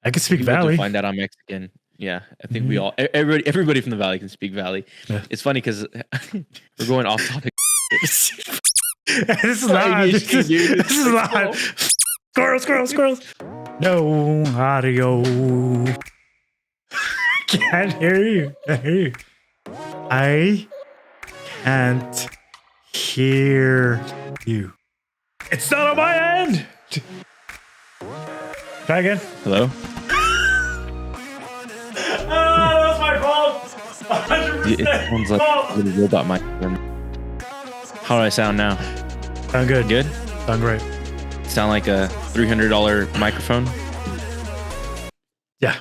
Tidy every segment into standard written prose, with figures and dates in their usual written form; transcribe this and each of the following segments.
I can speak People Valley. find out I'm Mexican. Yeah, I think we all, everybody from the Valley can speak Valley. Yeah. It's funny because we're going off topic. This is live. This is live. Squirrels. No audio. Can't hear you. I can't hear you. It's not on my end. Try again. Hello? That was my fault. 100% It sounds like a little robot mic. How do I sound now? Sound good. Good? Sound great. Sound like a $300 microphone? Yeah.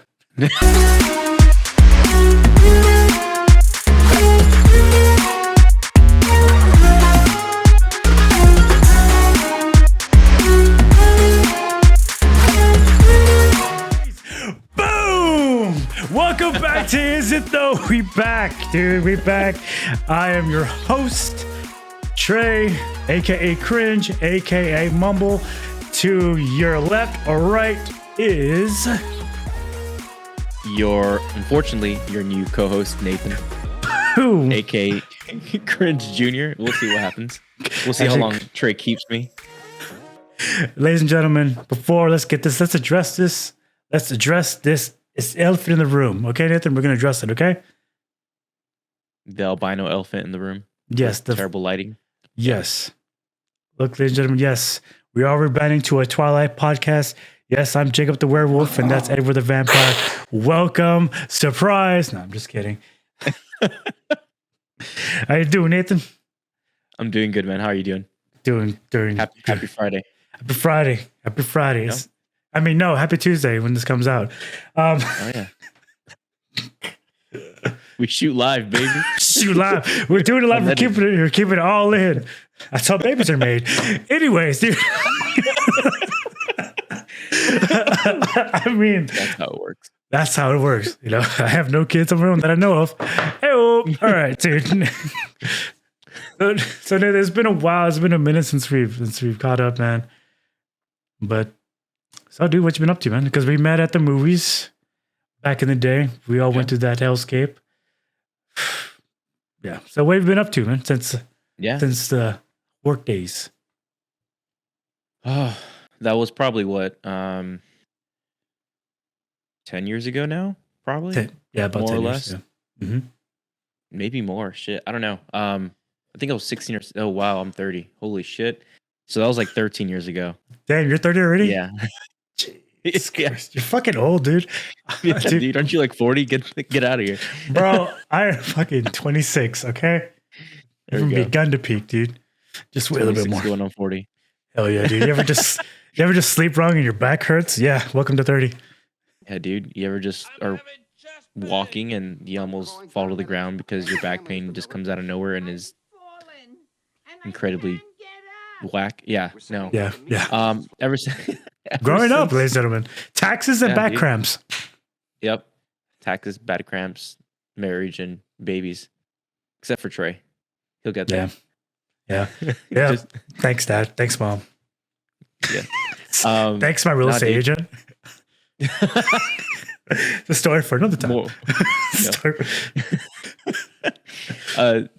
Boom! Welcome back to Is It Though? We back, dude. We back. I am your host, Trey, aka Cringe, aka Mumble. To your left or right is Unfortunately, your new co-host, Nathan, who? aka Cringe Jr. We'll see what happens. We'll see how long Trey keeps me. Ladies and gentlemen, let's address this. It's elephant in the room. Okay, Nathan, we're gonna address it, okay? The albino elephant in the room. Yes, the Terrible lighting. Yes. Look, ladies and gentlemen, yes, we are rebranding to a Twilight podcast. Yes, I'm Jacob the Werewolf, and that's Edward the Vampire. Welcome. Surprise. No, I'm just kidding. How you doing, Nathan? I'm doing good, man. How are you doing? Doing Happy Friday. Happy Friday. Happy Friday. No? I mean, no, happy Tuesday when this comes out. Oh yeah. We shoot live, baby. Shoot live. We're doing it live. We're keeping it all in. That's how babies are made. Anyways, dude. I mean, That's how it works. That's how it works. You know, I have no kids of my own that I know of. Hey-o. All right, dude. So it's been a while. It's been a minute since we've caught up, man. But so, dude, what you been up to, man? Because we met at the movies back in the day. We all went to that hellscape. Yeah. So what have you been up to, man? Since the work days. Oh, that was probably what 10 years ago now, probably. About more 10 or years, less. Yeah. Mm-hmm. Maybe more. Shit, I don't know. I think I was 16 or oh wow, I'm 30. Holy shit! So that was like 13 years ago. Damn, you're 30 already? Yeah. Yeah. You're fucking old, dude. Yeah, dude, aren't you like 40? Get out of here, bro. I'm fucking 26. Okay, there from we go. begun to peak, dude. Just wait a little bit more. Going on 40. Hell yeah, dude. You ever just sleep wrong and your back hurts? Yeah, welcome to 30. Yeah, dude. You ever just are walking and you almost fall to the ground because your back pain just comes out of nowhere and is incredibly whack? Yeah, no. Yeah. Ever since Growing up, ladies and gentlemen, taxes and back cramps. Yep, taxes, back cramps, marriage, and babies. Except for Trey, he'll get there. Yeah. Thanks, Dad. Thanks, Mom. Yeah. Thanks, my real estate agent. The story for another time.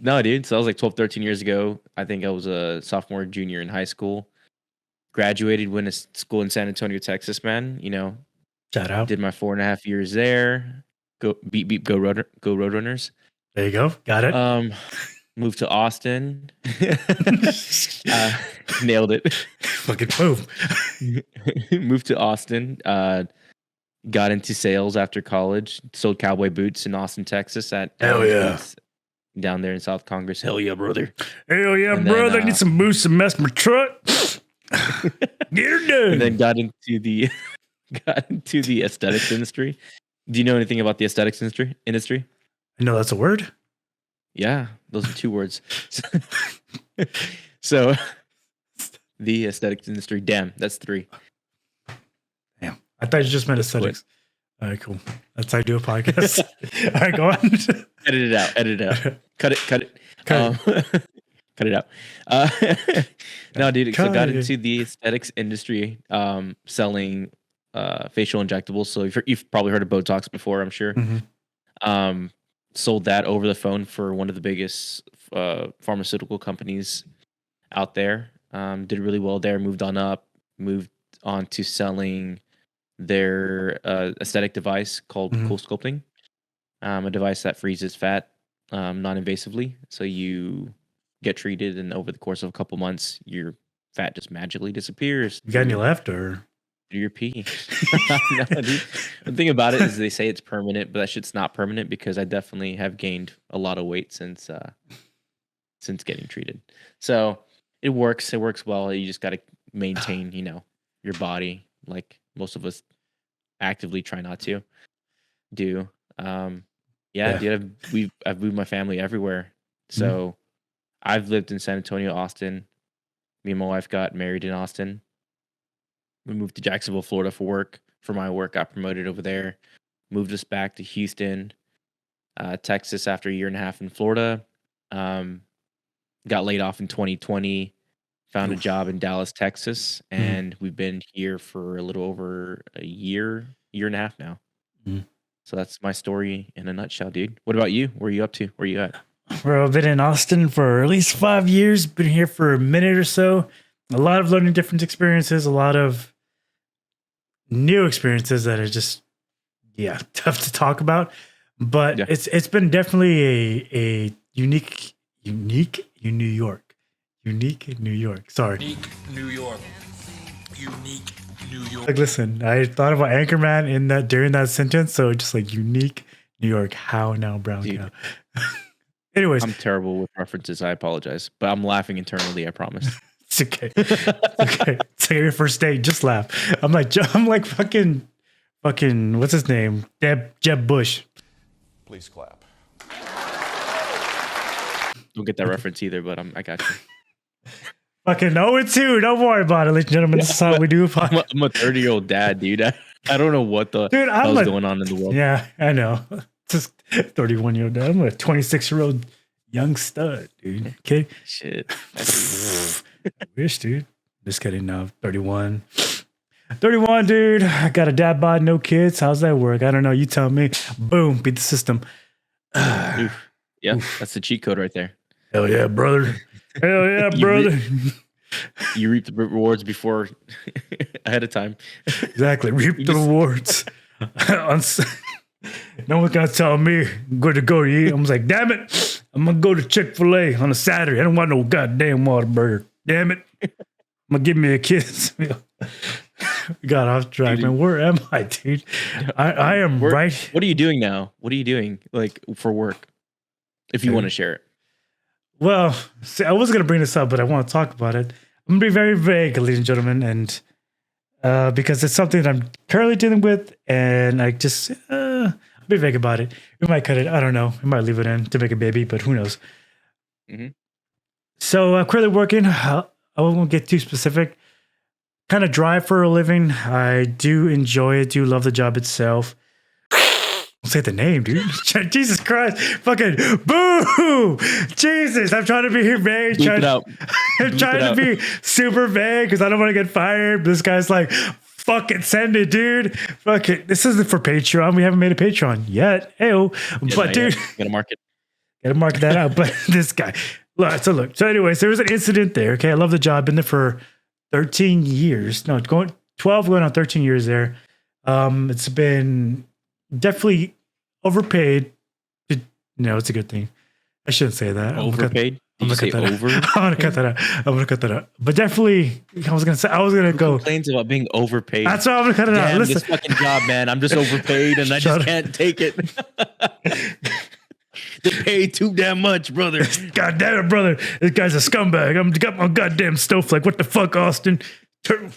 No, dude. So that was like 12, 13 years ago. I think I was a sophomore, junior in high school. Graduated, went to school in San Antonio, Texas, man. You know, shout out. Did my 4.5 years there. Go Roadrunners. There you go. Got it. Moved to Austin. Nailed it. Fucking move. Moved to Austin. Got into sales after college. Sold cowboy boots in Austin, Texas. At hell yeah. Down there in South Congress. Hell yeah, brother. Hell yeah, and brother. Then, need some boots to mess my truck. Get her done. And then got into the aesthetics industry. Do you know anything about the aesthetics industry? I know that's a word. Yeah, those are two words. So the aesthetics industry. Damn, that's 3. Damn. I thought you just meant aesthetics. All right, cool. That's how I do a podcast. All right, go on. Edit it out. Cut it. Cut it out. No, dude. So got into the aesthetics industry, selling facial injectables. So you've probably heard of Botox before, I'm sure. Mm-hmm. Sold that over the phone for one of the biggest pharmaceutical companies out there. Did really well there. Moved on to selling their aesthetic device called Cool Sculpting, a device that freezes fat non-invasively. So you get treated, and over the course of a couple months, your fat just magically disappears. You got any left, or do your pee? No, dude. The thing about it is they say it's permanent, but that shit's not permanent because I definitely have gained a lot of weight since getting treated. So it works. It works well. You just got to maintain, your body, like most of us actively try not to do. Dude, I've moved my family everywhere. So I've lived in San Antonio, Austin. Me and my wife got married in Austin. We moved to Jacksonville, Florida for my work. Got promoted over there. Moved us back to Houston, Texas after a year and a half in Florida. Got laid off in 2020. Found a job in Dallas, Texas, and we've been here for a little over a year and a half now. So that's my story in a nutshell, dude. What about you? Where are you up to? Where are you at? Bro, I've been in Austin for at least 5 years. Been here for a minute or so. A lot of learning different experiences. A lot of new experiences that are just, tough to talk about. But it's been definitely a unique in New York. Unique in New York. Sorry. Unique New York. Like, listen, I thought about Anchorman during that sentence, so just like unique New York. How now, brown cow? Anyways, I'm terrible with references. I apologize, but I'm laughing internally. I promise. It's okay. Okay. It's like your first date. Just laugh. I'm like fucking. What's his name? Jeb Bush. Please clap. Don't get that reference either, but I got you. Fucking 0-2. Don't worry about it, ladies and gentlemen. This is how we do. I'm a 30-year-old dad, dude. I don't know what the hell's going on in the world. Yeah, I know. Just 31-year-old dad. I'm a 26-year-old young stud, dude. Okay. Shit. I wish, dude. Just kidding. No, 31. 31, dude. I got a dad bod, no kids. How's that work? I don't know. You tell me. Boom. Beat the system. Oof. Yeah, that's the cheat code right there. Hell yeah, brother. Hell yeah, brother. You reap the rewards before ahead of time. Exactly. Reap the rewards. No one's going to tell me where to go to eat. I was like, damn it. I'm going to go to Chick-fil-A on a Saturday. I don't want no goddamn Whataburger. Damn it. I'm going to give me a kiss. We got off track, man. Where am I, dude? I am right. What are you doing now? What are you doing, like, for work? If you want to share it. Well, see, I was going to bring this up, but I want to talk about it. I'm going to be very vague, ladies and gentlemen, and because it's something that I'm currently dealing with, and I just I'll be vague about it. We might cut it. I don't know. We might leave it in to make a baby, but who knows? So I'm currently working. I won't get too specific. Kind of drive for a living. I do enjoy it. Do love the job itself. Don't say the name, dude. Jesus Christ. Fucking boo. Jesus. I'm trying to be vague. I'm trying to be super vague because I don't want to get fired. This guy's like, fucking send it, dude. Fuck it. This isn't for Patreon. We haven't made a Patreon yet. Ew. But dude. Gotta market that out. But this guy. Look. So anyways, there was an incident there. Okay. I love the job. Been there for 13 years. No, 12 going on 13 years there. It's been definitely overpaid. No, it's a good thing. I shouldn't say that. Overpaid? I'm gonna cut that out. But definitely, I was gonna go. Complains about being overpaid. That's why I'm gonna cut it out. Listen, this fucking job, man. I'm just overpaid, and I just can't take it. They pay too damn much, brother. God damn it, brother. This guy's a scumbag. I'm got my goddamn snowflake. What the fuck, Austin?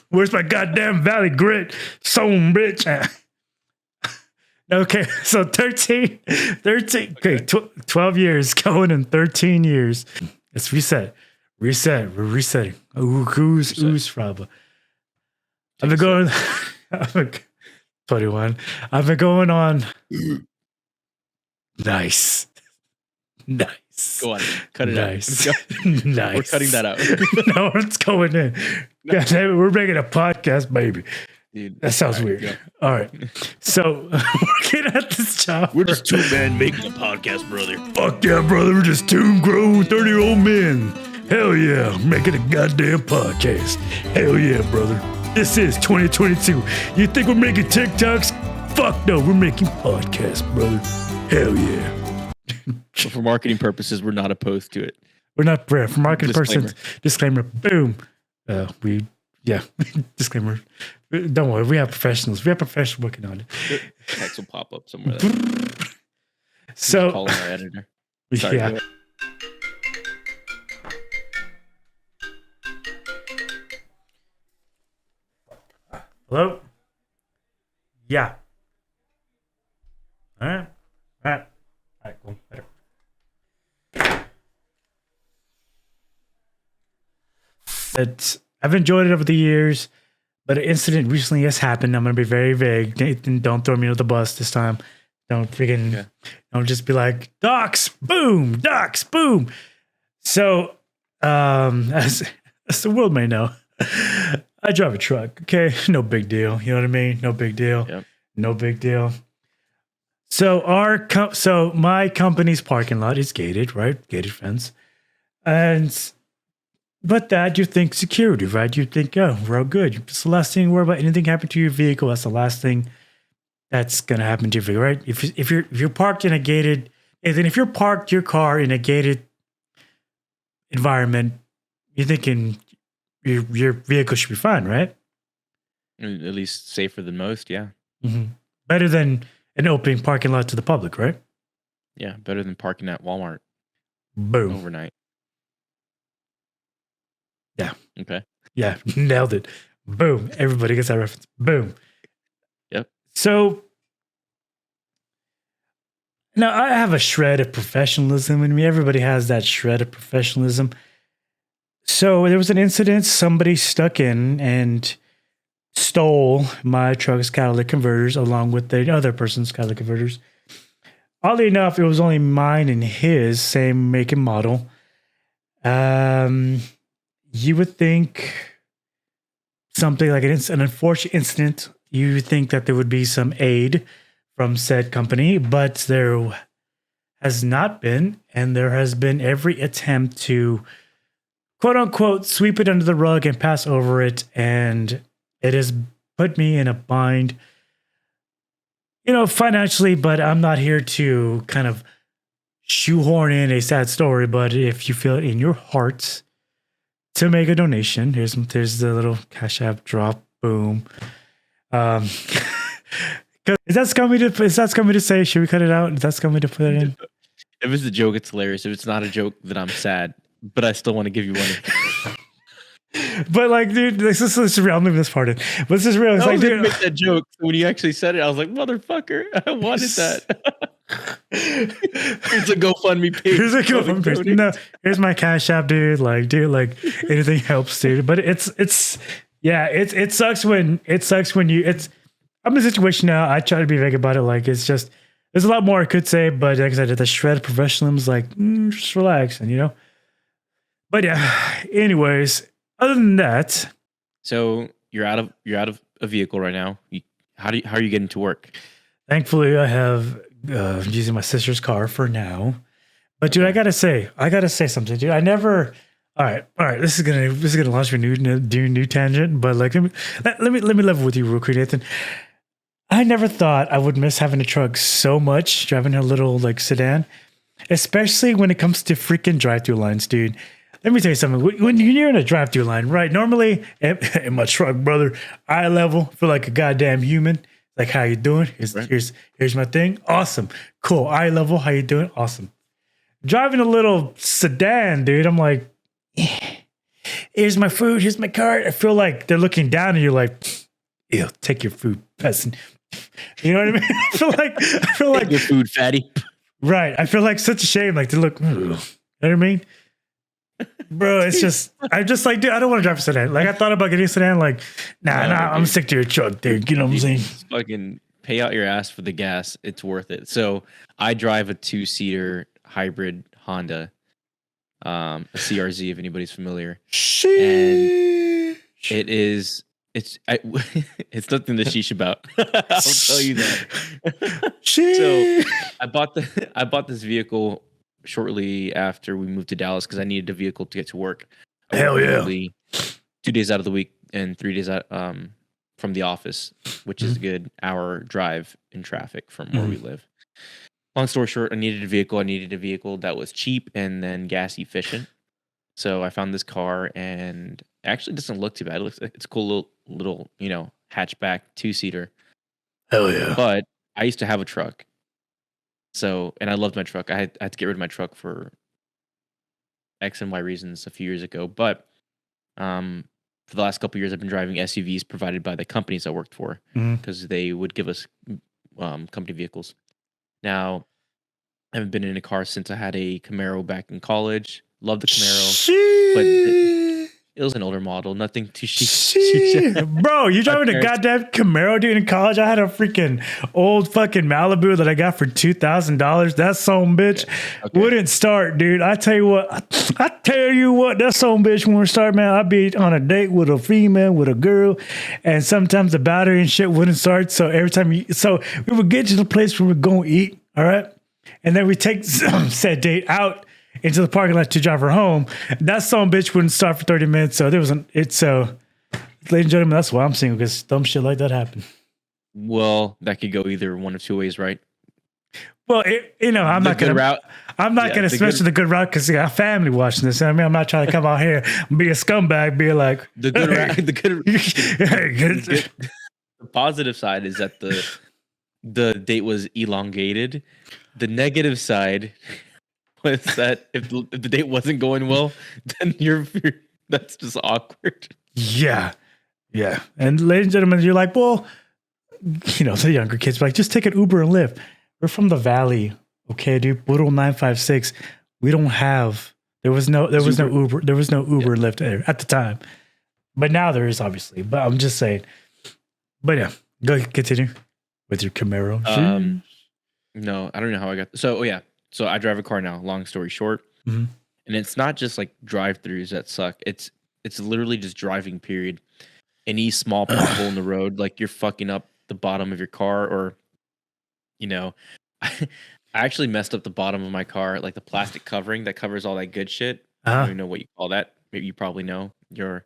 Where's my goddamn Valley Grit? So bitch. Okay, so 13, okay, 12 years going in 13 years. Let's reset. We're resetting. Who's Fraba? I've been going, 21. I've been going on. Nice. Go on, cut it out. Nice. We're cutting that out. No, it's going in. God damn it, we're making a podcast, baby. Dude, That sounds all right, weird. go. All right. So working at this job. We're just two men making a podcast, brother. Fuck yeah, brother. We're just two grown 30-year-old men. Hell yeah. Making a goddamn podcast. Hell yeah, brother. This is 2022. You think we're making TikToks? Fuck no. We're making podcasts, brother. Hell yeah. So for marketing purposes, we're not opposed to it. We're not for marketing Disclaimer. persons. Disclaimer. Boom. Disclaimer. Don't worry. We have professionals. We have professionals working on it. Text will pop up somewhere. So, Calling our editor. Sorry, yeah. go ahead. Hello? Yeah. All right. All right. All right, cool. Better. I've enjoyed it over the years, but an incident recently has happened. I'm going to be very vague. Nathan, don't throw me under the bus this time. Don't just be like, docs, boom, docs, boom. So, as the world may know, I drive a truck. Okay. No big deal. You know what I mean? No big deal. Yep. No big deal. So so my company's parking lot is gated, right? Gated fence. But that you think security, right? You think, oh, we're all good. It's the last thing you worry about. Anything happen to your vehicle, that's the last thing that's gonna happen to your vehicle, right? If you're parked in a gated, and then if you're parked your car in a gated environment, you're thinking your vehicle should be fine, right? At least safer than most, yeah. Mm-hmm. Better than an open parking lot to the public, right? Yeah, better than parking at Walmart Boom. overnight. Yeah. Okay. Yeah, nailed it. Boom. Everybody gets that reference. Boom. Yep. So now I have a shred of professionalism in me. Everybody has that shred of professionalism. So there was an incident. Somebody stuck in and stole my truck's catalytic converters along with the other person's catalytic converters. Oddly enough, it was only mine and his, same make and model. You would think something like an unfortunate incident, you would think that there would be some aid from said company, but there has not been, and there has been every attempt to quote unquote sweep it under the rug and pass over it, and it has put me in a bind, financially, but I'm not here to kind of shoehorn in a sad story, but if you feel it in your heart to make a donation, there's the little Cash App drop, boom. Is that scummy to say? Should we cut it out? Is that scummy to put it in? If it's a joke, it's hilarious. If it's not a joke, then I'm sad. But I still want to give you money. But like, dude, this is real. I'm leaving this part in. But this is real. It's I like, was gonna dude, make that joke. When you actually said it, I was like, motherfucker, I wanted that. Here's a GoFundMe page. Here's a GoFundMe page. No, here's my Cash App, dude. Like anything helps, dude. But it sucks when I'm in a situation now. I try to be vague about it. Like, it's just, there's a lot more I could say, but like I said, the shred of professionalism is like, just relax, and But yeah, anyways, other than that. So you're out of a vehicle right now. How are you getting to work? Thankfully, I have using my sister's car for now. But dude, I gotta say something, dude. I never. All right. This is gonna launch me new tangent. But like, let me level with you real quick, Nathan. I never thought I would miss having a truck so much, driving a little like sedan, especially when it comes to freaking drive-through lines, dude. Let me tell you something. When you're in a drive-through line, right? Normally, in my truck, brother, eye level, feel like a goddamn human. Like, how you doing? Here's my thing. Awesome. Cool. Eye level. How you doing? Awesome. Driving a little sedan, dude. I'm like, here's my food. Here's my card. I feel like they're looking down and you're like, ew, take your food, peasant. You know what I mean? I feel like take your food, fatty. Right. I feel like such a shame. Like, they look, you know what I mean? Bro, it's just, I'm just like, dude, I don't want to drive a sedan. Like, I thought about getting a sedan. Like, nah, I'm sick to your truck, dude. You know what I'm saying? Fucking pay out your ass for the gas. It's worth it. So I drive a 2-seater hybrid Honda, a CRZ, if anybody's familiar. Sheesh. And it's it's nothing to sheesh about. I'll tell you that. Shit. So I bought this vehicle shortly after we moved to Dallas because I needed a vehicle to get to work. I Hell work yeah. literally 2 days out of the week and 3 days out from the office, which is a good hour drive in traffic from where we live. Long story short, I needed a vehicle. I needed a vehicle that was cheap and then gas efficient. So I found this car, and it actually doesn't look too bad. It looks like it's a cool little hatchback 2-seater. Hell yeah. But I used to have a truck. So, and I loved my truck. I had to get rid of my truck for X and Y reasons a few years ago. But for the last couple of years, I've been driving SUVs provided by the companies I worked for because they would give us company vehicles. Now, I haven't been in a car since I had a Camaro back in college. Love the Camaro, but it was an older model. Nothing too chic. Bro, you driving a goddamn Camaro, dude? In college, I had a freaking old fucking Malibu that I got for $2,000. That son bitch wouldn't start, dude. I tell you what, that son bitch wouldn't start, man. I'd be on a date with a female, with a girl, and sometimes the battery and shit wouldn't start. So every time we would get to the place where we're going to eat, all right? And then we take said date out into the parking lot to drive her home. That son bitch wouldn't start for 30 minutes. So ladies and gentlemen, that's why I'm single, because dumb shit like that happened. Well, that could go either one of two ways, right? Well, I'm not going to mention the good route because I got family watching this. I mean, I'm not trying to come out here and be a scumbag, be like the good route. The positive side is that the date was elongated. The negative side was that if the date wasn't going well, then that's just awkward. Yeah. And ladies and gentlemen, you're like, well, the younger kids are like, just take an Uber and Lyft. We're from the Valley, okay, dude. Woodall 956. We don't have. There was no Uber. There was no Uber and Lyft at the time, but now there is, obviously. But I'm just saying. But yeah, go continue with your Camaro. No, I don't know how I got. So I drive a car now. Long story short, and it's not just like drive-throughs that suck. It's literally just driving. Period. Any small pothole in the road, like you're fucking up the bottom of your car, or I actually messed up the bottom of my car, like the plastic covering that covers all that good shit. I don't even know what you call that. Maybe you probably know. You're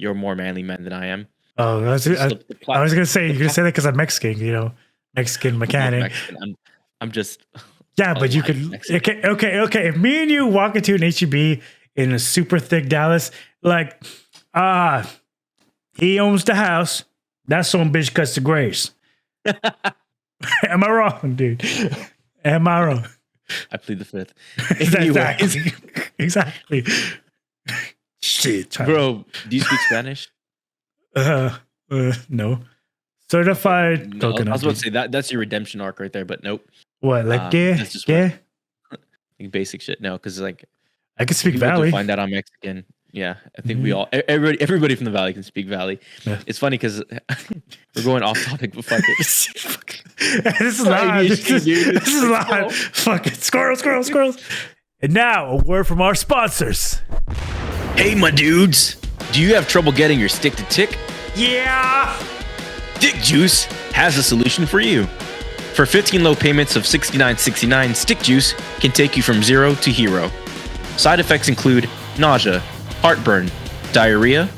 a more manly man than I am. Oh, I was gonna say you're gonna say that because I'm Mexican. Mexican mechanic. I'm just. Yeah, but you could. Okay. If me and you walk into an HEB in a super thick Dallas, like, he owns the house. That son bitch cuts the grace. Am I wrong, dude? Am I wrong? I plead the fifth. Exactly. Shit, bro. Do you speak Spanish? No. Certified coconut. I was about to say that's your redemption arc right there, but nope. What, like like basic shit? No, because like I can speak Valley. Find out I'm Mexican. Yeah, I think we all everybody from the Valley can speak Valley. Yeah. It's funny because we're going off topic, but fuck it. This is live. This is live. Fuck it. Squirrels. And now a word from our sponsors. Hey, my dudes. Do you have trouble getting your stick to tick? Yeah. Stick Juice has a solution for you. For 15 low payments of $69.69, Stick Juice can take you from 0 to hero. Side effects include nausea, heartburn, diarrhea,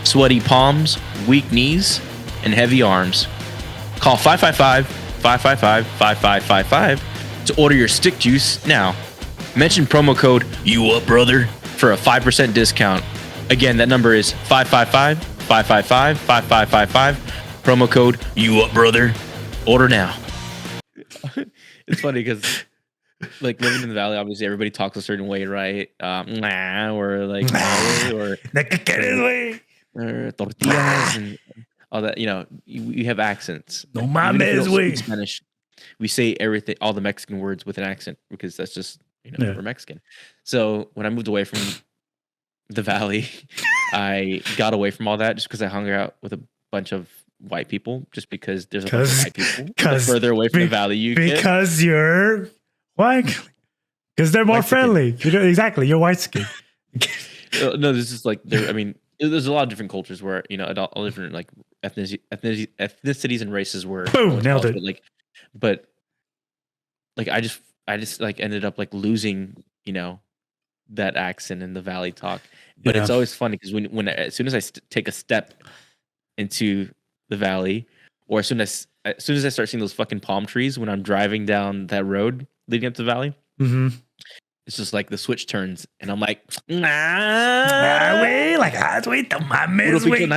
sweaty palms, weak knees, and heavy arms. Call 555-555-5555 to order your Stick Juice now. Mention promo code YouUpBrother for a 5% discount. Again, that number is 555-555-5555. Promo code YouUpBrother. Order now. It's funny because, like, living in the Valley, obviously everybody talks a certain way, right? Or like, or tortillas and all that. You have accents. No mames, we Spanish. We say everything, all the Mexican words with an accent because that's just we're Mexican. So when I moved away from the Valley, I got away from all that just because I hung out with a bunch of white people, just because there's a bunch of white people. The further away from the Valley you get. Because you're white. Because they're more friendly. Exactly. You're white skin. No, this is like, there's a lot of different cultures where all different like ethnicities and races were Boom, nailed it. But I just like ended up like losing that accent in the valley talk. But it's always funny because when as soon as I take a step into the valley, or as soon as I start seeing those fucking palm trees when I'm driving down that road leading up to the valley, it's just like the switch turns, and I'm like, güey, like, güey, no mames, güey.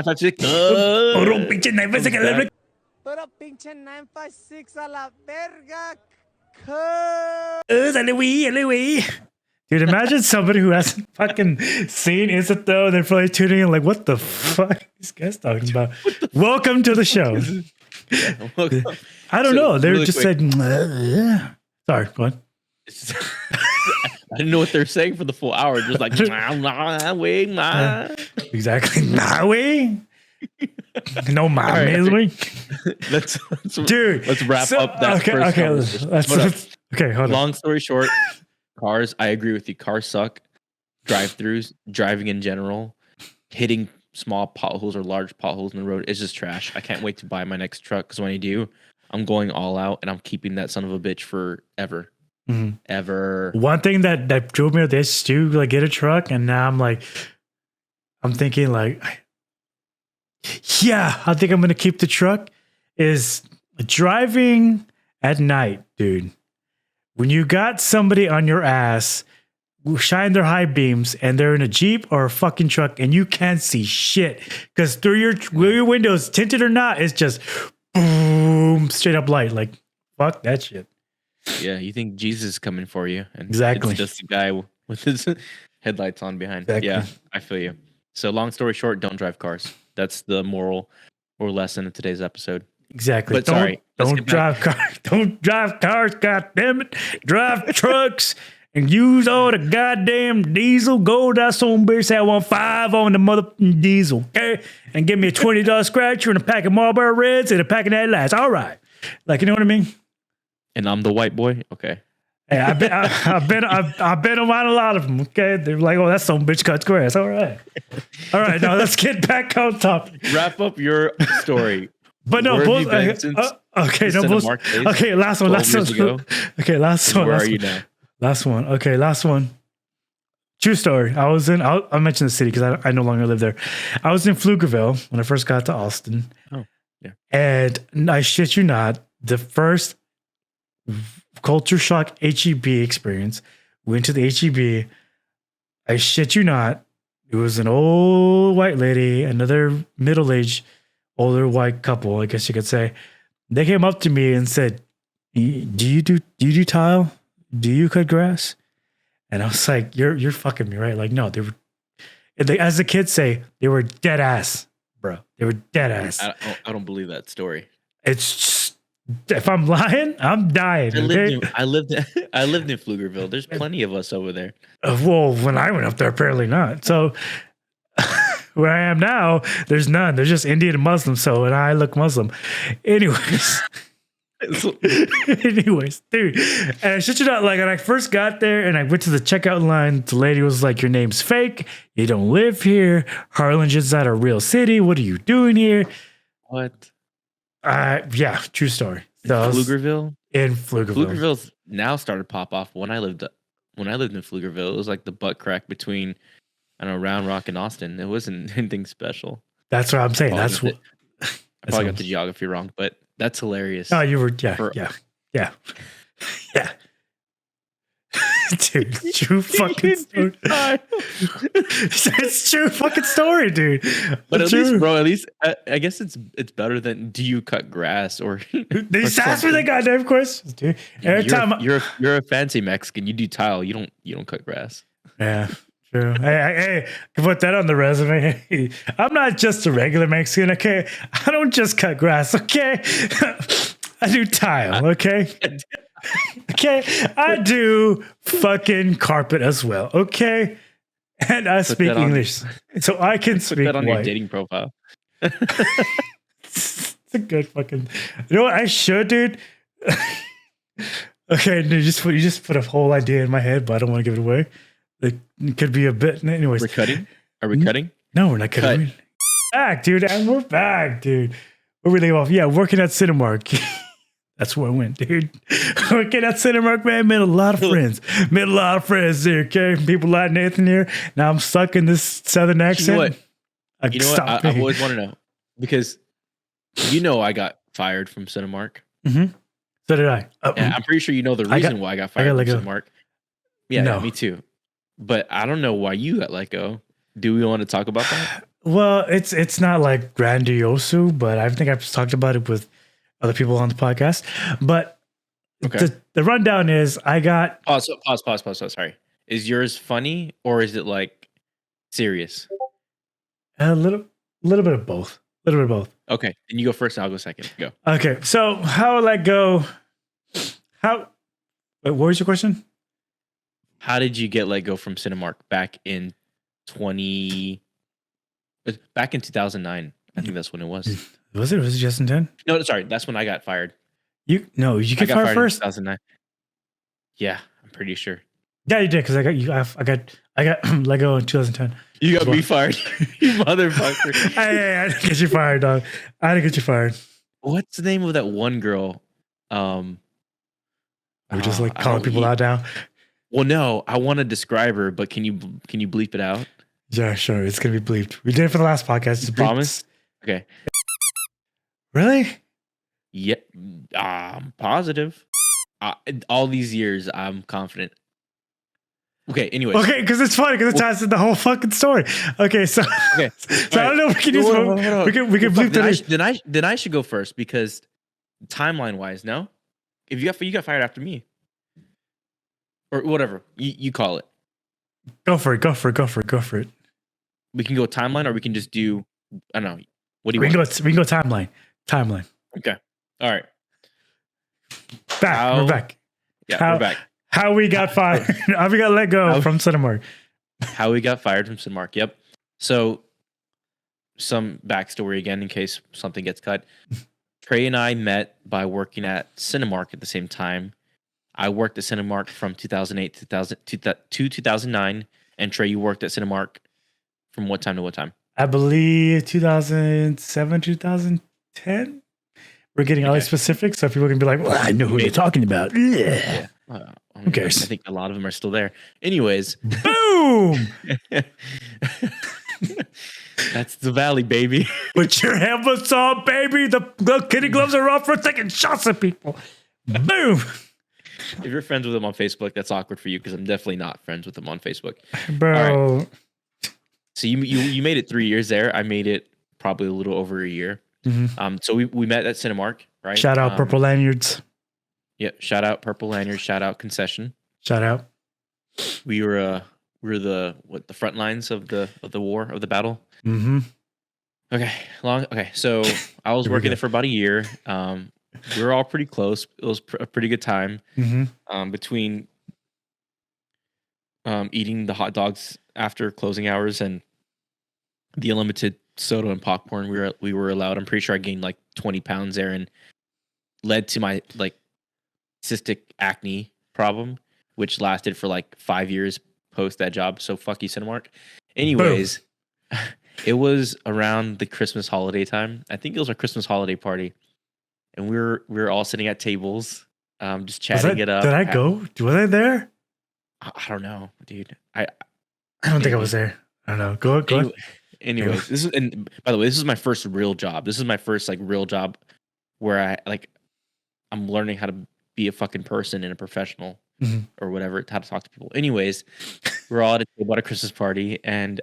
Puro pinche 956. Puro pinche 956 a la verga. Dale, güey. Dude, imagine somebody who hasn't fucking seen It though. They're probably tuning in like, what the fuck is this guy's talking about? Welcome to the show. I don't know. They really just quick. said, sorry, go on. I didn't know what they're saying for the full hour. Just like, wait, Exactly. Nah, way. No mames, way. Let's Dude, wrap up that first conversation. Okay, hold on. Long story short, cars, I agree with you. Cars suck. Drive-throughs, driving in general, hitting small potholes or large potholes in the road is just trash. I can't wait to buy my next truck because when I do, I'm going all out and I'm keeping that son of a bitch forever. Ever. One thing that drove me to this too, like get a truck, and now I'm thinking like, yeah, I think I'm gonna keep the truck. Is driving at night, dude. When you got somebody on your ass, shine their high beams, and they're in a Jeep or a fucking truck, and you can't see shit because through your windows, tinted or not, it's just boom, straight up light. Like fuck that shit. Yeah, you think Jesus is coming for you, and exactly, it's just a guy with his headlights on behind. Exactly. Yeah, I feel you. So, long story short, don't drive cars. That's the moral or lesson of today's episode. Exactly. But don't drive cars. Don't drive cars. God damn it! Drive trucks and use all the goddamn diesel. Go that some bitch that want 5 on the motherfucking diesel, okay? And give me a $20 scratcher and a pack of Marlboro Reds and a pack of that last. All right, like you know what I mean. And I'm the white boy. Okay. Hey, I've been around a lot of them. Okay, they're like, oh, that some bitch cuts grass. All right. Now let's get back on topic. Wrap up your story. But no, okay, last one. Okay, last one. Where are you now? Last one. Okay, last one. True story. I'll mention the city because I no longer live there. I was in Pflugerville when I first got to Austin. Oh, yeah. And I shit you not, the first culture shock HEB experience. Went to the HEB. I shit you not. It was an old white lady, another middle-aged, older white couple, I guess you could say. They came up to me and said, do you do tile? Do you cut grass? And I was like, you're fucking me, right? Like, no, as the kids say, they were dead ass, bro. They were dead ass. I don't believe that story. It's just, if I'm lying, I'm dying. I lived in Pflugerville. There's plenty of us over there. Well, when I went up there, apparently not. So where I am now, there's none. There's just Indian and Muslim. So, and I look Muslim. Anyways, dude. And I shit you not, like when I first got there and I went to the checkout line, the lady was like, your name's fake. You don't live here. Harlingen's not a real city. What are you doing here? What? Yeah, true story. So Pflugerville? In Pflugerville. Pflugerville's now started to pop off. When I lived in Pflugerville, it was like the butt crack between, I don't know, Round Rock and Austin. It wasn't anything special. That's what I'm saying. I probably got the geography wrong, but that's hilarious. Oh, you were, yeah. Dude, true fucking story. It's true fucking story, dude. But at least, I guess it's better than do you cut grass or they ask me the goddamn questions, dude. Every time you're a fancy Mexican, you do tile. You don't cut grass. Yeah, true. Hey, put that on the resume. Hey, I'm not just a regular Mexican, okay? I don't just cut grass, okay? I do tile, okay? Okay, I do fucking carpet as well, okay? And I speak English, so I can speak that on white. Your dating profile. It's a good fucking. You know what I should, dude? Okay, dude, you just put a whole idea in my head, but I don't want to give it away. It could be a bit. Anyways, We're cutting. Are we cutting? No, we're not cutting. Back, dude. And we're back, dude. Where we leave off? Yeah, working at Cinemark. That's where I went, dude. Working at Cinemark, man. Made a lot of friends. Made a lot of friends there, okay? People like Nathan here. Now I'm stuck in this southern accent. You know what? I've always wanted to know. Because I got fired from Cinemark. Mm-hmm. So did I. And I'm pretty sure you know the reason why I got fired from Cinemark. Yeah, no. Me too. But I don't know why you got let go. Do we want to talk about that? Well, it's not like grandioso, but I think I've talked about it with other people on the podcast. But the rundown is I got pause. Sorry. Is yours funny or is it like serious? A little bit of both. A little bit of both. Okay. Then you go first and I'll go second. Go. Okay. So how will I go? What was your question? How did you get let go from Cinemark back in 2009? I think that's when it was. Was it 2010? No, sorry. That's when I got fired. You get fired first? 2009. Yeah, I'm pretty sure. Yeah, you did because I got you. I got let go in 2010. You got me fired, you motherfucker. I didn't get you fired, dog. I didn't get you fired. What's the name of that one girl? We're just like calling people out now. Well, no, I want to describe her, but can you bleep it out? Yeah, sure. It's gonna be bleeped. We did it for the last podcast. You promise? Okay. Really? Yeah, I'm positive. All these years, I'm confident. Okay, anyways. Okay, because it's funny because it ties to the whole fucking story. Okay, so okay, so I don't know if we can use we can bleep that. Then I should go first because timeline wise, no. If you got fired after me, or whatever you call it. Go for it. We can go timeline, or we can just do. I don't know. What do you want? We can go timeline. Okay. All right. We're back. Yeah, we're back. How we got fired. How we got let go from Cinemark. How we got fired from Cinemark. Yep. So some backstory again in case something gets cut. Trey and I met by working at Cinemark at the same time. I worked at Cinemark from 2008 to 2009. And Trey, you worked at Cinemark from what time to what time? I believe 2007, 2010. We're getting all these specifics, so people can be like, well, I know who you're talking about. Yeah. Who cares? I think a lot of them are still there. Anyways. Boom! That's the valley, baby. Put your helmets on, baby. The kitty gloves are off for taking shots at people. Boom! If you're friends with them on Facebook, that's awkward for you because I'm definitely not friends with them on Facebook. Bro. Right. So you made it 3 years there. I made it probably a little over a year. Mm-hmm. So we met at Cinemark, right? Shout out Purple Lanyards. Yeah, shout out Purple Lanyards. Shout out Concession. Shout out. We were the front lines of the war of the battle. Mm-hmm. Okay. So I was working there for about a year. We were all pretty close. It was a pretty good time. Mm-hmm. Between eating the hot dogs after closing hours and the unlimited soda and popcorn we were allowed. I'm pretty sure I gained like 20 pounds there and led to my like cystic acne problem, which lasted for like 5 years post that job. So fuck you, Cinemark. Anyways, it was around the Christmas holiday time. I think it was our Christmas holiday party, and we were all sitting at tables, just chatting it up. Did I go? Was I there? I don't know, dude. I don't think I was there. I don't know. Go. Anyways, this is, and by the way, this is my first real job. This is my first like real job where I'm learning how to be a fucking person and a professional or whatever, how to talk to people. Anyways, we're all at a table at a Christmas party, and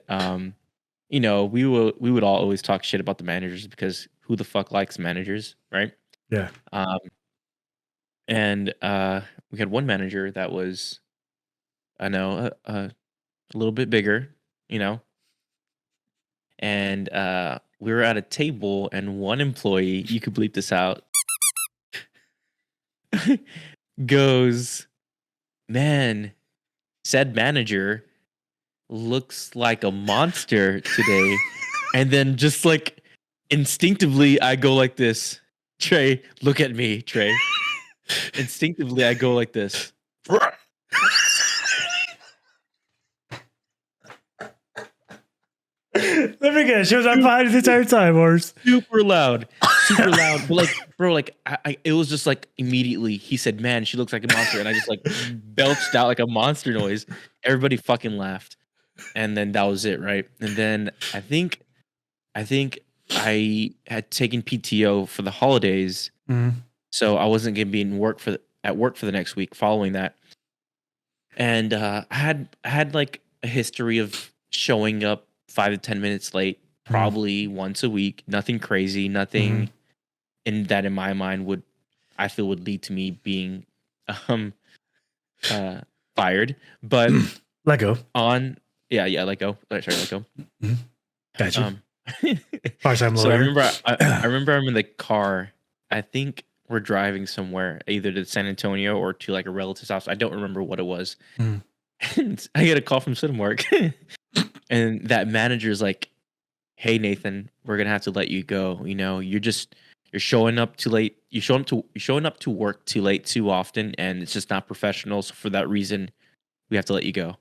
we would all always talk shit about the managers because who the fuck likes managers, right? Yeah. And we had one manager that was, I know, a little bit bigger, and we were at a table, and one employee, you could bleep this out, goes, man, said manager looks like a monster today. And then just like instinctively I go like this. Trey, look at me, Trey. Instinctively I go like this. The again. She was on behind the entire time, Morris. Super loud. But like, bro, like it was just like immediately he said, "Man, she looks like a monster," and I just like belched out like a monster noise. Everybody fucking laughed, and then that was it, right? And then I think I had taken PTO for the holidays, so I wasn't gonna be at work for the next week following that. And I had like a history of showing up 5 to 10 minutes late, probably once a week. Nothing crazy, nothing in my mind would lead to me being fired. But let go. Let go. Sorry, let go. Gotcha. Part-time lawyer. So I remember I'm in the car. I think we're driving somewhere, either to San Antonio or to like a relative's house. I don't remember what it was. And I get a call from Cinemark, and that manager's like, "Hey Nathan, we're gonna have to let you go. You know, you're showing up too late. You're showing up to work too late too often, and it's just not professional. So for that reason, we have to let you go."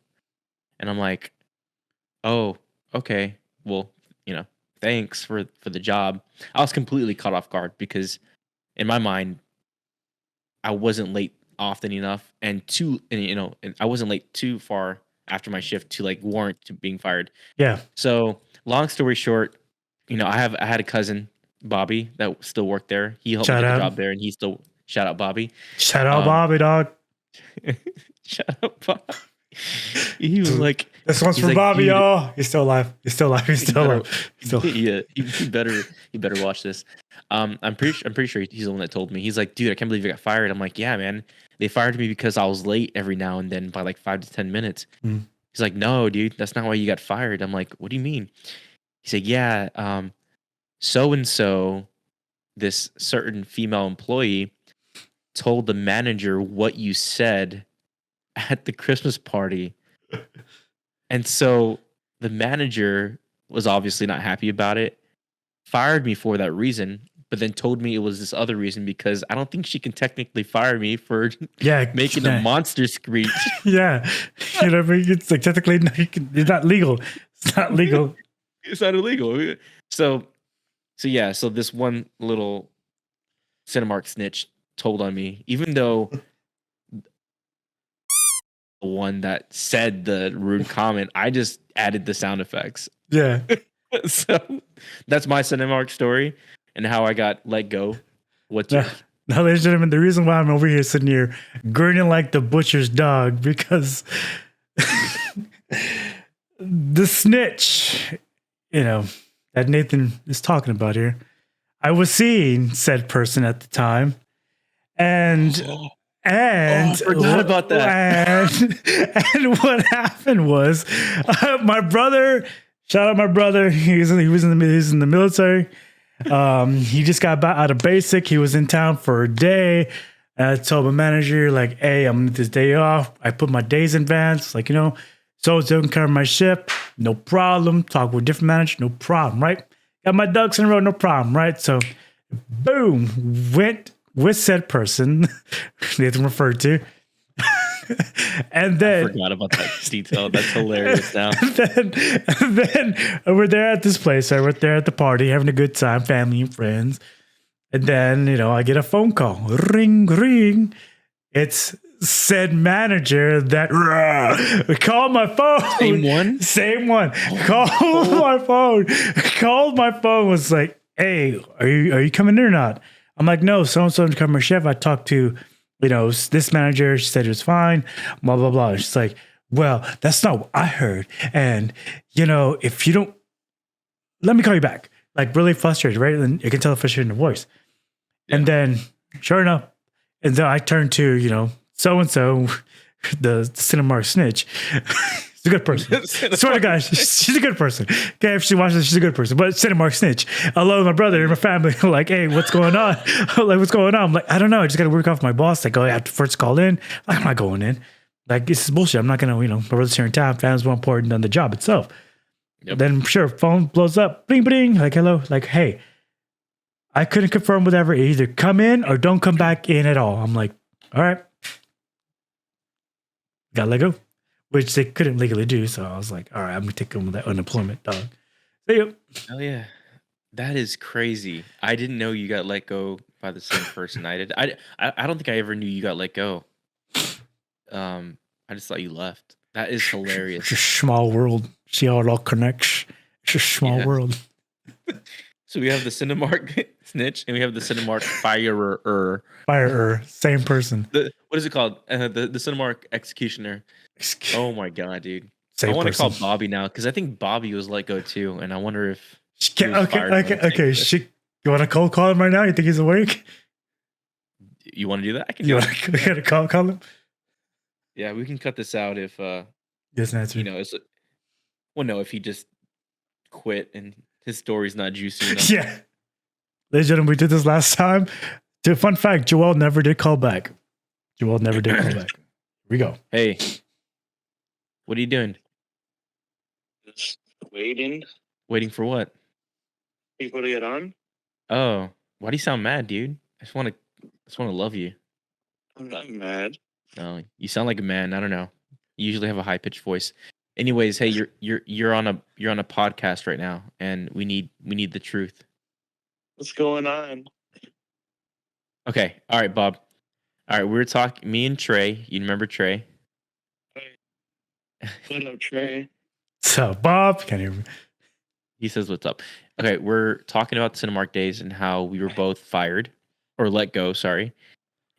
And I'm like, "Oh, okay. Well, thanks for the job." I was completely caught off guard because in my mind, I wasn't late often enough, and I wasn't late too far after my shift to like warrant to being fired. Yeah. So long story short, I had a cousin, Bobby, that still worked there. He helped me get the job there, and he still shout out Bobby. Shout out Bobby, dog. Shout out Bobby. He was like, "This one's for Bobby, y'all. He's still alive. He's still alive. He's still alive. Yeah, he better watch this." I'm pretty sure he's the one that told me. He's like, "Dude, I can't believe you got fired." I'm like, "Yeah, man. They fired me because I was late every now and then by like 5 to 10 minutes." He's like, "No, dude, that's not why you got fired." I'm like, "What do you mean?" He's like, "Yeah, so and so, this certain female employee told the manager what you said at the Christmas party. And so the manager was obviously not happy about it, fired me for that reason, but then told me it was this other reason because I don't think she can technically fire me for making a monster screech." Yeah. You know what I mean? It's like technically it's not legal. It's not legal. It's not illegal. So this one little Cinemark snitch told on me, even though the one that said the rude comment, I just added the sound effects. Yeah. So that's my Cinemark story and how I got let go. What's yours? Now, ladies and gentlemen, the reason why I'm over here sitting here grinning like the butcher's dog because the snitch, that Nathan is talking about here, I was seeing said person at the time, and I forgot about that. And what happened was, my brother. Shout out my brother. He was in the military. He just got out of basic. He was in town for a day. And I told my manager, like, "Hey, I'm gonna this day off." I put my days in advance, like, so can cover my shift, no problem. Talk with a different manager, no problem, right? Got my ducks in a row, no problem, right? So, boom, went with said person Nathan referred to. And then I forgot about that detail. That's hilarious now. And then we're there at this place. We're there at the party, having a good time, family and friends. And then, I get a phone call. Ring, ring. It's said manager that called my phone. Same one? Same one. Called my phone. Called my phone. Was like, "Hey, are you coming in or not?" I'm like, "No, so-and-so to cover my chef. I talked to this manager." She said it was fine, blah, blah, blah. She's like, "Well, that's not what I heard. And, if you don't, let me call you back." Like, really frustrated, right? And you can tell the frustration in her voice. Yeah. And then, sure enough, and then I turned to, so-and-so, the Cinemark snitch. She's a good person. Swear to God, she's a good person. Okay, if she watches this, she's a good person. But Cinemark snitch. I love my brother and my family. Like, "Hey, what's going on?" Like, "What's going on?" I'm like, "I don't know. I just got to work off my boss." Like, "Oh, I have to first call in." Like, "I'm not going in. Like, this is bullshit. I'm not going to, my brother's here in town. Family's more important than the job itself." Yep. Then, sure, phone blows up. Bling, bling. Like, "Hello." Like, "Hey, I couldn't confirm whatever. Either come in or don't come back in at all." I'm like, "All right." Got let go. Which they couldn't legally do. So I was like, "All right, I'm going to take them with that unemployment, dog." See ya. Oh yeah, that is crazy. I didn't know you got let go by the same person I did. I don't think I ever knew you got let go. I just thought you left. That is It's hilarious. a small world. See how it all connects. It's a small Yeah. world. So we have the Cinemark snitch, and we have the Cinemark firer. Fire, same person. What is it called? The Cinemark executioner. Oh my god, dude! Same I want to call person. Bobby now because I think Bobby was let go too, and I wonder if he Okay, was fired by the same person. Shit. You want to cold call him right now? You think he's awake? You want to do that? I can You do want it. to call him? Yeah, we can cut this out if Yes, answer. it's well, no, if he just quit and his story's not juicy enough. Yeah. Ladies and gentlemen, we did this last time. Fun fact, Joel never did call back. Joel never did call back. Here we go. Hey, what are you doing? Just waiting. Waiting for what? People to get on. Oh, why do you sound mad, dude? I just want to love you. I'm not mad. No, you sound like a man. I don't know. You usually have a high pitched voice. Anyways, hey, you're on a podcast right now, and we need the truth. What's going on? Okay, all right, Bob. All right, we were talking. Me and Trey. You remember Trey? What up, Trey? So, Bob, can't hear me. He says, "What's up?" Okay, we're talking about Cinemark days and how we were both fired or let go. Sorry,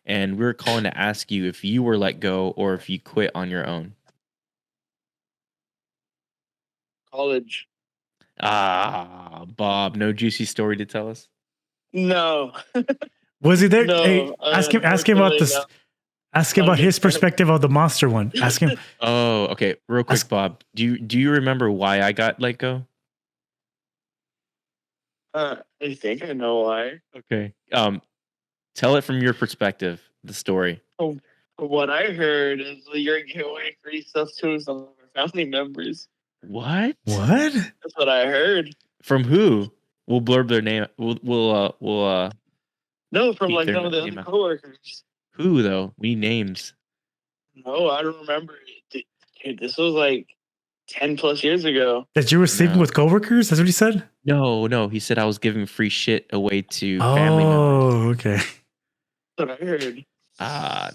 and we were calling to ask you if you were let go or if you quit on your own. College. Ah, Bob, no juicy story to tell us. No. Was he there? No, Hey, ask him about this. unfortunately, Ask him I'm about his just- perspective of the monster one. Ask him. Oh, okay. Real quick, Ask- Bob. Do you remember why I got let go? I think I know why. Okay. Tell it from your perspective, the story. What I heard is that you're giving away free stuff to some of our family members. What? What? That's what I heard. From who? We'll blurb their name. We'll No, from Keep like their some of the name other out. coworkers. who though? We need names. No, I don't remember. Dude, this was like 10 plus years ago. That you were sleeping No. with coworkers? That's what he said? No. He said I was giving free shit away to family members. Oh, okay. That's what I heard.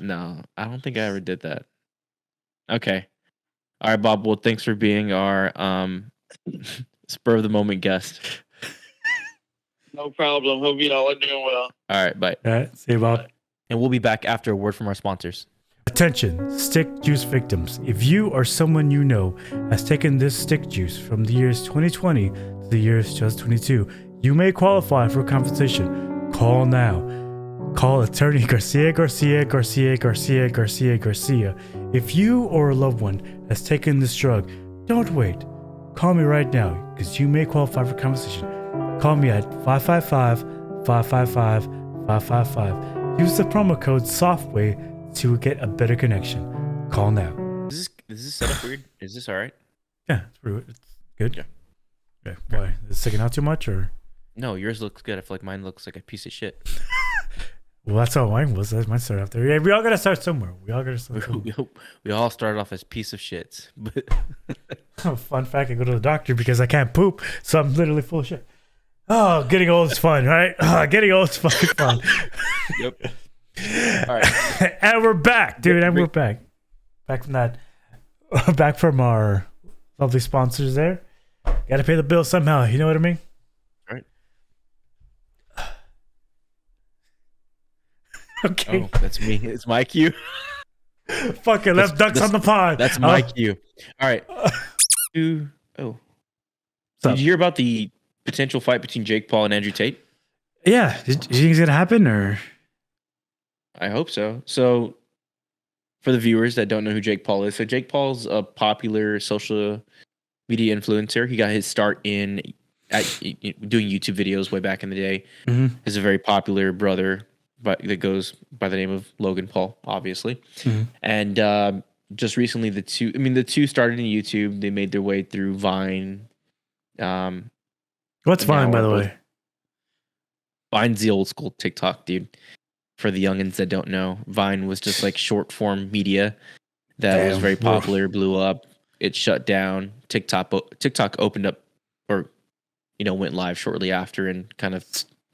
No. I don't think I ever did that. Okay. All right, Bob. Well, thanks for being our spur of the moment guest. No problem. Hope you all are doing well. All right, bye. All right. See you, Bob. And we'll be back after a word from our sponsors. Attention, stick juice victims. If you or someone you know has taken this stick juice from the years 2020 to the years 2022, you may qualify for compensation. Call now. Call attorney Garcia. If you or a loved one has taken this drug, don't wait. Call me right now because you may qualify for compensation. Call me at 555-555-555. Use the promo code SOFTWAY to get a better connection. Call now. Is this set up weird? Is this all right? Yeah, it's good. Yeah. Yeah. Why? Is it sticking out too much or? No, yours looks good. I feel like mine looks like a piece of shit. Well, that's how mine was. That's mine started out there. Yeah, we all gotta start somewhere. We all started off as piece of shits. But Fun fact: I go to the doctor because I can't poop, so I'm literally full of shit. Oh, getting old is fun, right? Getting old is fucking fun. yep. All right. And we're back, dude. And we're back. Back from that. Back from our lovely sponsors there. Gotta pay the bill somehow. You know what I mean? All right. Okay. Oh, that's me. It's my cue. Fucking left ducks on the pod. That's my cue. All right. Did you hear about the potential fight between Jake Paul and Andrew Tate? Yeah. Do you think it's gonna happen or? I hope so. So, for the viewers that don't know who Jake Paul is, so Jake Paul's a popular social media influencer. He got his start doing YouTube videos way back in the day. Mm-hmm. He's a very popular brother, that goes by the name of Logan Paul, obviously. Mm-hmm. And just recently, the two started in YouTube. They made their way through Vine. What's Vine, by the way? Vine's the old school TikTok, dude. For the youngins that don't know, Vine was just like short form media that was very popular, blew up. It shut down. TikTok opened up or went live shortly after and kind of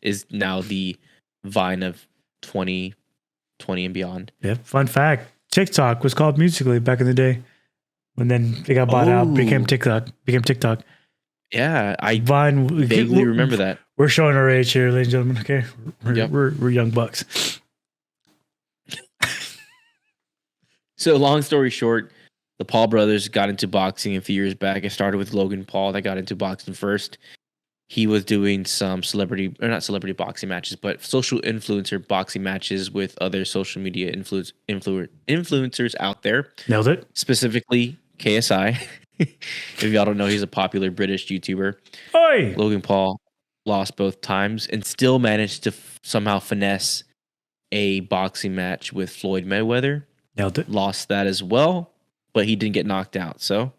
is now the Vine of 2020 and beyond. Yeah. Fun fact: TikTok was called Musical.ly back in the day, and then they got bought out, became TikTok. Yeah, I Vine. vaguely remember that. We're showing our age here, ladies and gentlemen. Okay, we're young bucks. So long story short, the Paul brothers got into boxing a few years back. It started with Logan Paul that got into boxing first. He was doing some not celebrity boxing matches, but social influencer boxing matches with other social media influencers out there. Nailed it. Specifically KSI. If y'all don't know, he's a popular British YouTuber. Oi! Logan Paul lost both times and still managed to somehow finesse a boxing match with Floyd Mayweather. Nailed it. Lost that as well, but he didn't get knocked out. So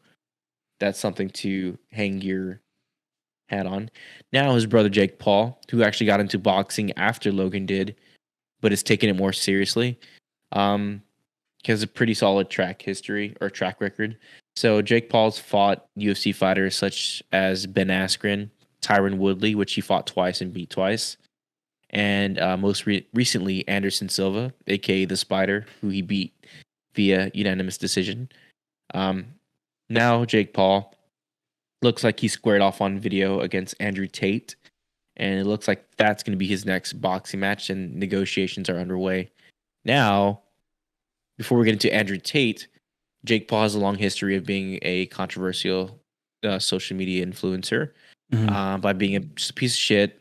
that's something to hang your hat on. Now his brother Jake Paul, who actually got into boxing after Logan did, but is taking it more seriously, has a pretty solid track record. So Jake Paul's fought UFC fighters such as Ben Askren, Tyron Woodley, which he fought twice and beat twice, and most recently Anderson Silva, aka the Spider, who he beat via unanimous decision. Now Jake Paul looks like he squared off on video against Andrew Tate, and it looks like that's going to be his next boxing match, and negotiations are underway. Now, before we get into Andrew Tate, Jake Paul has a long history of being a controversial social media influencer by being just a piece of shit,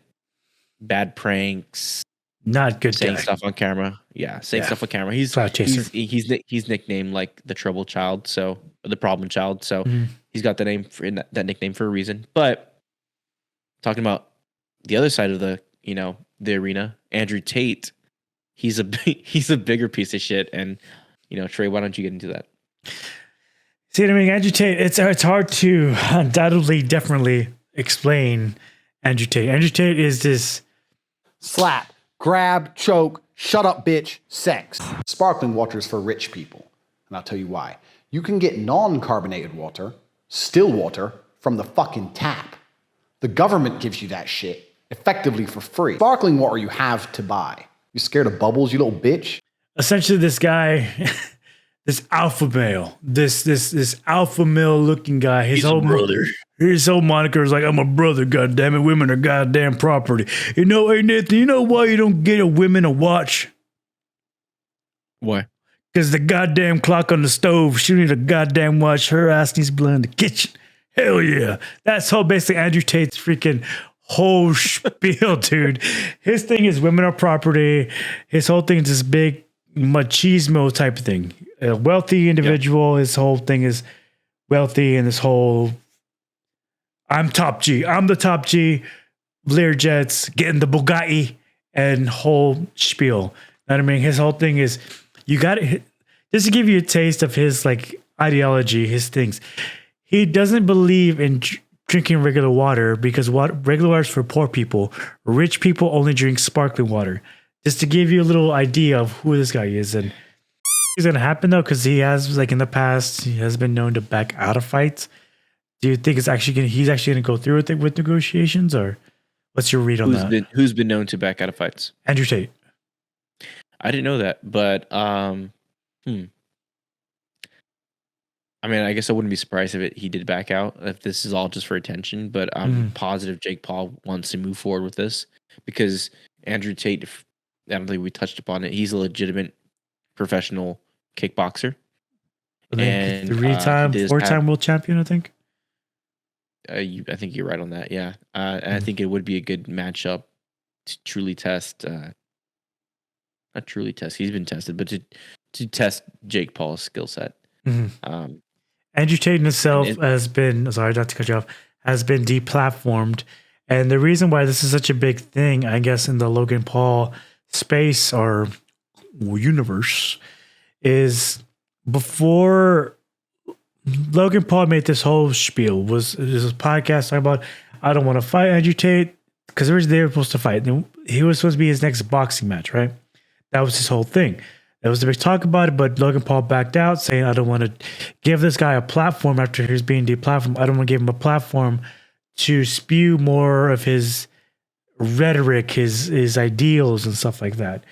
bad pranks, not good, saying guy. stuff on camera. Saying stuff on camera. He's nicknamed like the trouble child, so the problem child. So he's got that nickname for a reason. But talking about the other side of the arena, Andrew Tate, he's a bigger piece of shit. And Trey, why don't you get into that? See what I mean? Andrew Tate, it's hard to definitely explain Andrew Tate. Andrew Tate is this slap, grab, choke, shut up, bitch, sex. Sparkling water is for rich people, and I'll tell you why. You can get non-carbonated water, still water, from the fucking tap. The government gives you that shit, effectively for free. Sparkling water you have to buy. You scared of bubbles, you little bitch? Essentially, this guy, this alpha male, this alpha male looking guy, his whole moniker is like, I'm a brother, goddammit, women are goddamn property. Hey Nathan, you know why you don't get a women a watch? Why? Because the goddamn clock on the stove, she need a goddamn watch. Her ass needs blood in the kitchen. Hell yeah. That's how basically Andrew Tate's freaking whole spiel, dude. His thing is women are property. His whole thing is this big machismo type of thing. A wealthy individual, his whole thing is wealthy, and this whole I'm top G. I'm the top G. Learjets, getting the Bugatti, and whole spiel. You know what I mean? His whole thing is, you got it. Just to give you a taste of his ideology, his things. He doesn't believe in drinking regular water because regular water is for poor people. Rich people only drink sparkling water. Just to give you a little idea of who this guy is, and it's gonna happen though, because he has in the past he has been known to back out of fights. Do you think he's actually gonna go through with negotiations, or what's your read on that? Who's been known to back out of fights? Andrew Tate. I didn't know that, but I mean, I guess I wouldn't be surprised if he did back out, if this is all just for attention, but I'm positive Jake Paul wants to move forward with this, because Andrew Tate, I don't think we touched upon it, he's a legitimate professional kickboxer. And four-time world champion, I think. I think you're right on that, yeah. And I think it would be a good matchup to truly test, not truly test, he's been tested, but to test Jake Paul's skill set. Andrew Tate himself has been, sorry not to cut you off, has been deplatformed. And the reason why this is such a big thing, I guess, in the Logan Paul space or universe is before Logan Paul made this whole spiel, was this podcast talking about, I don't want to fight Andrew Tate, because they were supposed to fight. He was supposed to be his next boxing match, right? That was his whole thing. There was a big talk about it, but Logan Paul backed out, saying, I don't want to give this guy a platform after he's being deplatformed. I don't want to give him a platform to spew more of his rhetoric, his ideals and stuff like that.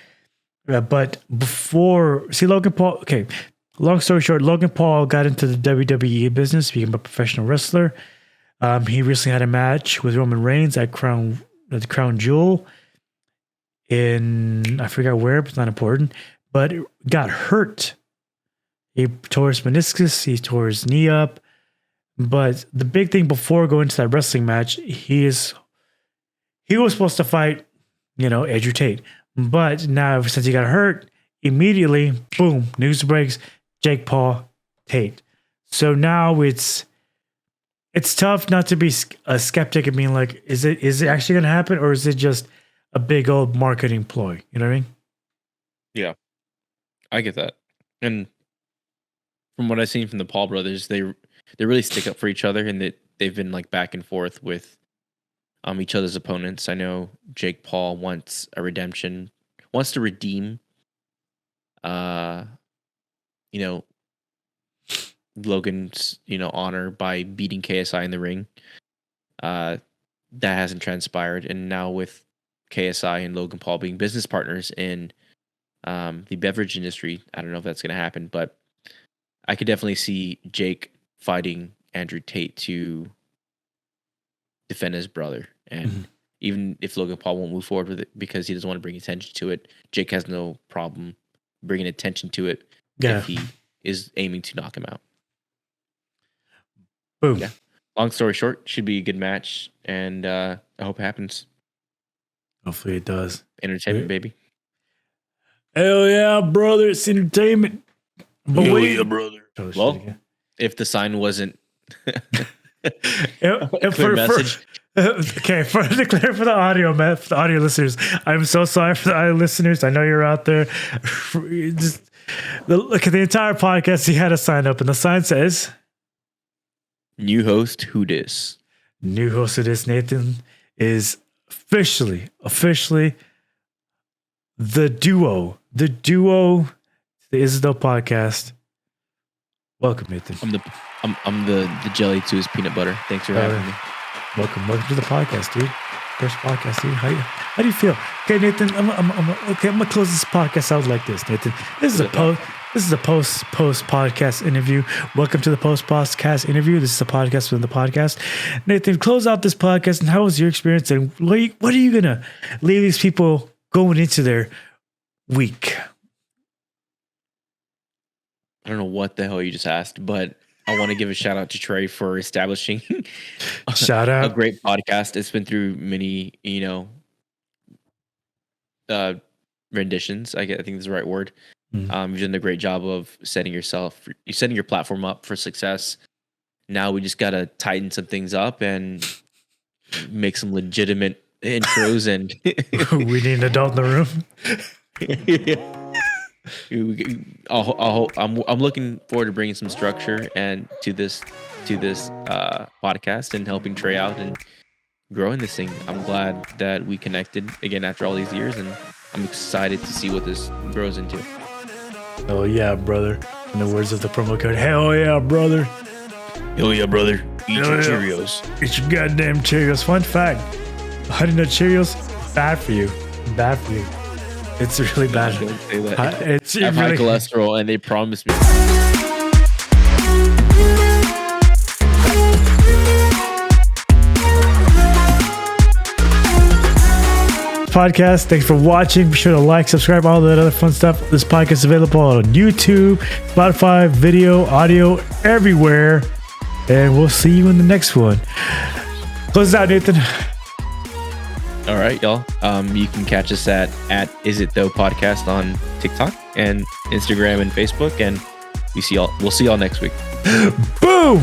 But before, see, Logan Paul, okay, long story short, Logan Paul got into the WWE business, became a professional wrestler. He recently had a match with Roman Reigns at the Crown Jewel in, I forgot where, but it's not important, but it got hurt. He tore his meniscus, he tore his knee up. But the big thing before going to that wrestling match, he was supposed to fight, Andrew Tate. But now, since he got hurt, immediately, boom, news breaks, Jake Paul, Tate. So now it's tough not to be a skeptic and being like, is it actually going to happen, or is it just a big old marketing ploy? You know what I mean? Yeah, I get that. And from what I've seen from the Paul brothers, they really stick up for each other, and they've been like back and forth with each other's opponents. I know Jake Paul wants to redeem, Logan's, honor by beating KSI in the ring. That hasn't transpired, and now with KSI and Logan Paul being business partners in the beverage industry, I don't know if that's going to happen, but I could definitely see Jake fighting Andrew Tate to defend his brother. And even if Logan Paul won't move forward with it because he doesn't want to bring attention to it, Jake has no problem bringing attention to it if he is aiming to knock him out. Boom. Yeah. Long story short, should be a good match, and I hope it happens. Hopefully it does. Entertainment, baby. Hell yeah, brother. It's entertainment. But Hell yeah, brother. Well, if the sign wasn't clear message. Okay, for the audio, man, for the audio listeners, I'm so sorry for the audio listeners. I know you're out there. Just look at the entire podcast. He had a sign up, and the sign says, "New host, who dis?" New host, who dis? Nathan is officially the duo, the IsIthoPodcast. Welcome, Nathan. I'm the jelly to his peanut butter. Thanks for having me. Welcome to the podcast, dude. First podcast, dude. How do you feel? Okay, Nathan. I'm gonna close this podcast out like this, Nathan. This is a post podcast interview. Welcome to the post podcast interview. This is a podcast within the podcast. Nathan, close out this podcast. And how was your experience? And what are you gonna leave these people going into their week? I don't know what the hell you just asked, but I want to give a shout out to Trey for establishing a great podcast. It's been through many, renditions. I think that's the right word. You've done a great job of setting your platform up for success. Now we just got to tighten some things up and make some legitimate intros. And we need an adult in the room. I'm looking forward to bringing some structure and to this podcast and helping Trey out and growing this thing. I'm glad that we connected again after all these years, and I'm excited to see what this grows into. Oh yeah, brother! In the words of the promo code, hell yeah, brother! Hell yeah, brother! Eat your Cheerios. Eat your goddamn Cheerios. Fun fact: Honey Nut Cheerios, bad for you. Bad for you. It's really bad. Don't say that. I have high cholesterol, and they promised me. Podcast. Thanks for watching. Be sure to like, subscribe, all that other fun stuff. This podcast is available on YouTube, Spotify, video, audio, everywhere. And we'll see you in the next one. Close it out, Nathan. All right, y'all. You can catch us at IsIthoPodcast on TikTok and Instagram and Facebook, and we'll see y'all next week. Boom.